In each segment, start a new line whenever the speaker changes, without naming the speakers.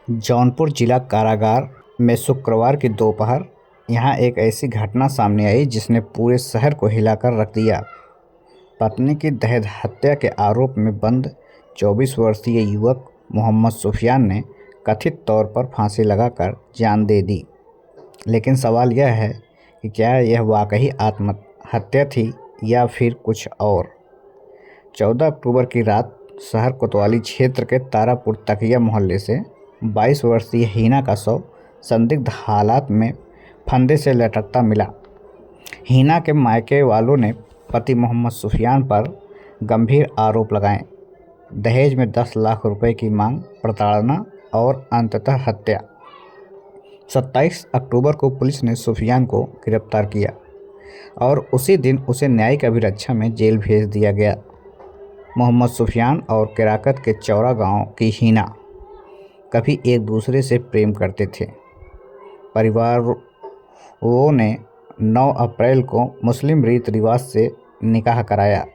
जौनपुर जिला कारागार में शुक्रवार की दोपहर यहां एक ऐसी घटना सामने आई जिसने पूरे शहर को हिलाकर रख दिया। पत्नी की दहेज हत्या के आरोप में बंद 24 वर्षीय युवक मोहम्मद सुफियान ने कथित तौर पर फांसी लगाकर जान दे दी। लेकिन सवाल यह है कि क्या यह वाकई आत्महत्या थी या फिर कुछ और। 14 अक्टूबर की रात शहर कोतवाली क्षेत्र के तारापुर तकिया मोहल्ले से 22 वर्षीय हीना का शव संदिग्ध हालात में फंदे से लटकता मिला। हीना के मायके वालों ने पति मोहम्मद सुफियान पर गंभीर आरोप लगाए। दहेज में 10 लाख रुपए की मांग, प्रताड़ना और अंततः हत्या। 27 अक्टूबर को पुलिस ने सुफियान को गिरफ्तार किया और उसी दिन उसे न्यायिक अभिरक्षा में जेल भेज दिया गया। मोहम्मद सुफियान और केराकत के चौरा गांव की हीना कभी एक दूसरे से प्रेम करते थे। परिवारों ने 9 अप्रैल को मुस्लिम रीत रिवाज से निकाह कराया,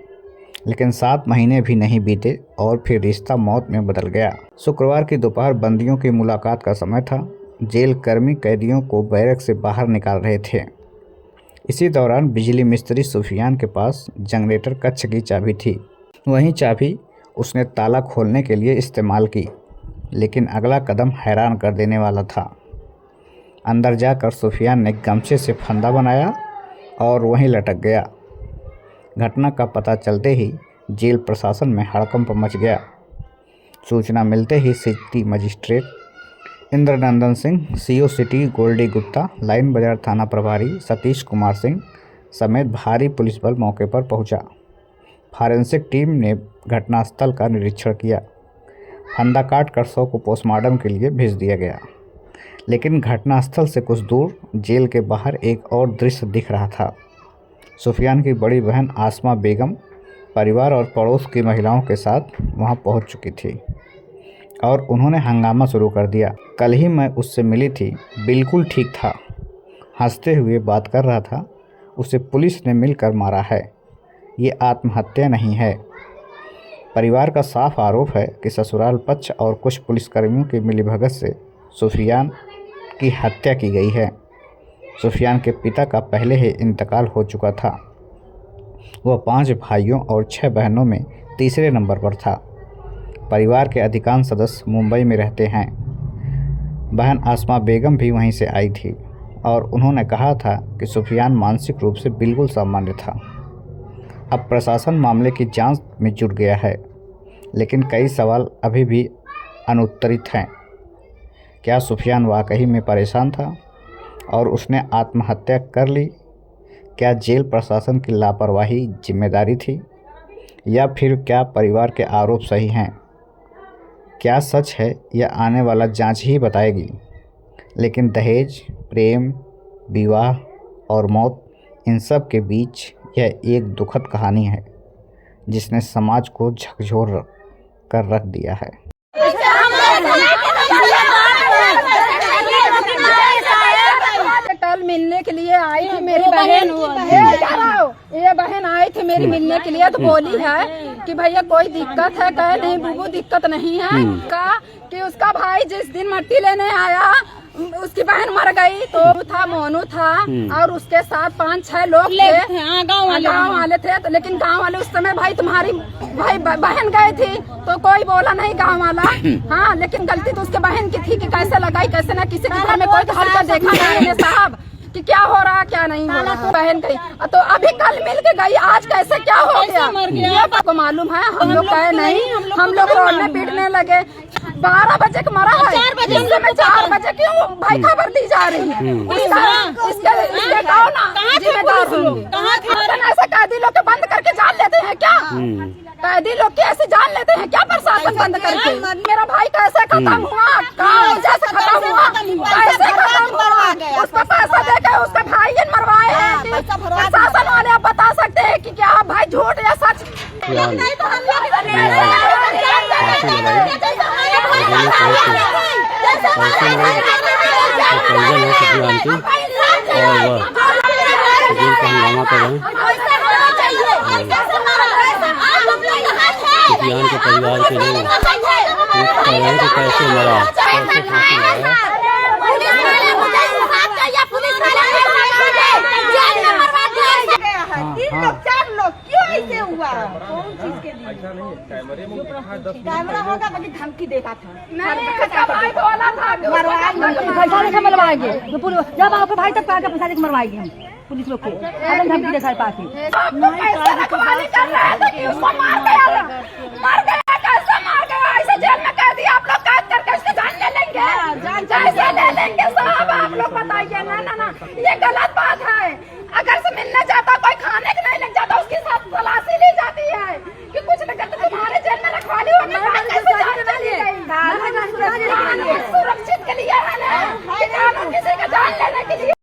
लेकिन 7 महीने भी नहीं बीते और फिर रिश्ता मौत में बदल गया। शुक्रवार की दोपहर बंदियों की मुलाकात का समय था। जेल कर्मी कैदियों को बैरक से बाहर निकाल रहे थे। इसी दौरान बिजली मिस्त्री सुफियान के पास जनरेटर कक्ष की चाबी थी। वहीं चाबी उसने ताला खोलने के लिए इस्तेमाल की, लेकिन अगला कदम हैरान कर देने वाला था। अंदर जाकर सुफियान ने गमछे से फंदा बनाया और वहीं लटक गया। घटना का पता चलते ही जेल प्रशासन में हड़कंप मच गया। सूचना मिलते ही city magistrate Indranandan Singh, CO city Goldy Gupta, Line Bazar थाना प्रभारी सतीश कुमार सिंह समेत भारी पुलिस बल मौके पर पहुंचा। फॉरेंसिक टीम ने घटनास्थल का निरीक्षण किया। फंदा काट कर शव को पोस्टमार्टम के लिए भेज दिया गया। लेकिन घटनास्थल से कुछ दूर जेल के बाहर एक और दृश्य दिख रहा था। सुफियान की बड़ी बहन आसमा बेगम परिवार और पड़ोस की महिलाओं के साथ वहां पहुंच चुकी थी और उन्होंने हंगामा शुरू कर दिया। कल ही मैं उससे मिली थी, बिल्कुल ठीक था, हंसते हुए बात कर रहा था, उसे पुलिस ने मिलकर मारा है, ये आत्महत्या नहीं है। परिवार का साफ आरोप है कि ससुराल पक्ष और कुछ पुलिसकर्मियों की मिलीभगत से सुफियान की हत्या की गई है। सुफियान के पिता का पहले ही इंतकाल हो चुका था। वह 5 भाइयों और 6 बहनों में तीसरे नंबर पर था। परिवार के अधिकांश सदस्य मुंबई में रहते हैं। बहन आसमा बेगम भी वहीं से आई थी और उन्होंने कहा था कि सुफियान मानसिक रूप से बिल्कुल सामान्य था। अब प्रशासन मामले की जांच में जुट गया है, लेकिन कई सवाल अभी भी अनुत्तरित हैं। क्या सुफियान वाकई में परेशान था और उसने आत्महत्या कर ली? क्या जेल प्रशासन की लापरवाही जिम्मेदारी थी, या फिर क्या परिवार के आरोप सही हैं? क्या सच है, यह आने वाला जांच ही बताएगी। लेकिन दहेज, प्रेम, विवाह और मौत, इन सब के बीच यह एक दुखद कहानी है जिसने समाज को झकझोर कर रख दिया है।
कल मिलने के लिए आई थी मेरी बहन, ये बहन आई थी मेरी मिलने के लिए, तो बोली है कि भैया कोई दिक्कत है? कहे नहीं बुबू दिक्कत नहीं है। कहा कि उसका भाई जिस दिन मट्टी लेने आया उसकी बहन मर गई, तो था मोनू था और उसके साथ 5-6 लोग थे, गाँव वाले थे। तो लेकिन गाँव वाले उस समय भाई तुम्हारी भाई बहन गए थी तो कोई बोला नहीं गाँव वाला। हाँ, लेकिन गलती तो उसके बहन की थी कि कैसे लगाई कैसे ना, किसी के घर में कोई हल्का देखा नहीं है साहब कि क्या हो रहा क्या नहीं हो रहा। बहन गई तो अभी कल मिल के गई, आज कैसे क्या हो गया ये आपको मालूम है? हम लोग कहे नहीं, हम लोग रोड में पीटने लगे। 12 बजे का मरा है, 4 बजे क्यों भाई खबर दी जा रही है? इसके गाँव ना जिम्मेदार ऐसे कैदी लोग के बंद करके जान लेते हैं क्या? कैदी लोग की ऐसे जान लेते हैं क्या प्रशासन बंद करके? मेरा भाई कैसे खत्म हुआ, कहाँ जैसे खत्म हुआ, कैसे खत्म हुआ? उसको पैसा देकर उसका भाई मरवाए हैं। प्रशासन वाले आप बता सकते हैं कि क्या भाई झूठ या सच? नहीं तो हम
सुफियान के परिवार के लोग रहे हैं कि कैसे मरा, कैसे फांसी लगा।
चार लोग क्यों ऐसे हुआ? कौन चीज के लिए? कैमरा होगा बाकी धमकी देता था,
पैसा लेकर मरवाएंगे तो जब आपको भाई तब कहा पैसा लेकर मरवाएंगे हम पुलिस लोग के धमकी दे सारे पास